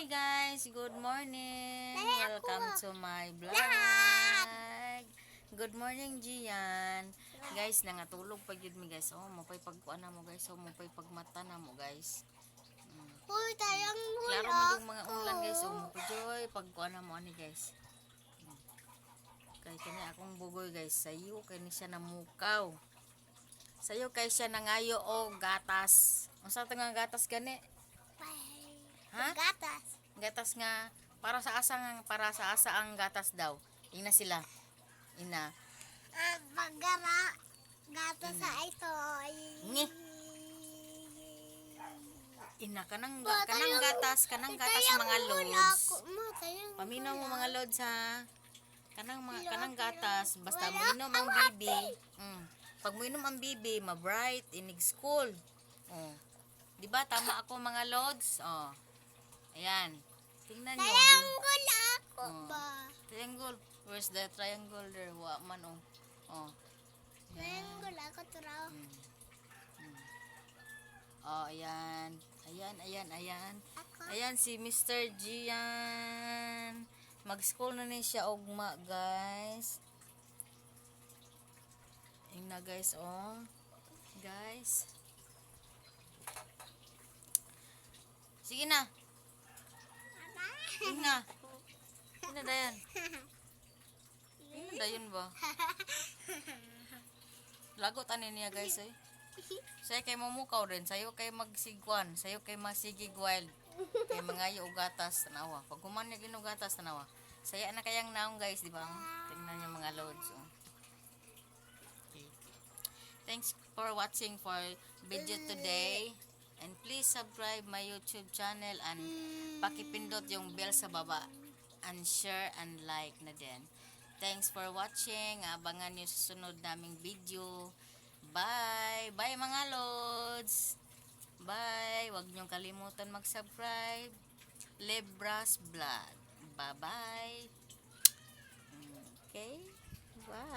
Hi guys, good morning. Welcome to my vlog. Good morning, Gian. Guys, nangatulog pa gyud mi guys. Oh, mapay pagkuan na mo guys. Oh, mapay pagmata na mo guys. Uy, tayang Klaro mo yung mga ulan guys. Oh, mapajoy pagkuan na mo ani guys. Kay kani akong bugoy guys. Sayo kay ni siya namukaw. Sayo kay siya nangayo og gatas. Unsa to nga gatas gani? Ha? gatas. Gatas nga para sa asa ang gatas daw. Ina sila. Ina. Pagara. Gatas sa ito. Ngi. Ina kanang gatas mga loads. Paminaw mo mga loads ha. Kanang gatas basta moinom ang bibi. Pag moinom ang bibi, ma-bright inig school. Oh. Di ba tama ako mga loads? Oh. Ayan. Tingnan nyo. Triangle ako ba? Triangle. Where's the triangle there? Wa man oh. Oh. Triangle ako turaw. Oh, ayan. Ayan. Ako. Ayan si Mr. Gian. Mag-school na siya ugma, guys. Ayan na, guys, oh. Guys. Sige na. Ayan na. Ayan na, Dayan. Ayan na, Dayan ba? Lagot anin niya, guys, eh. Saya kay mamukaw rin, sayo kay magsigwan, sayo kay masigig wild, kay mangayo og gatas tanawa. Pag kuman niya ginog gatas tanawa. Saya na kayang naong guys, di ba? Tingnan niyo mga loads. Oh. Okay. Thanks for watching for video today. And please subscribe my YouTube channel and pakipindot yung bell sa baba and share and like na din. Thanks for watching. Abangan niyo sa sunod naming video. Bye! Bye mga loads! Bye! Huwag niyong kalimutan mag-subscribe. Lebras Vlog. Bye-bye! Okay? Bye!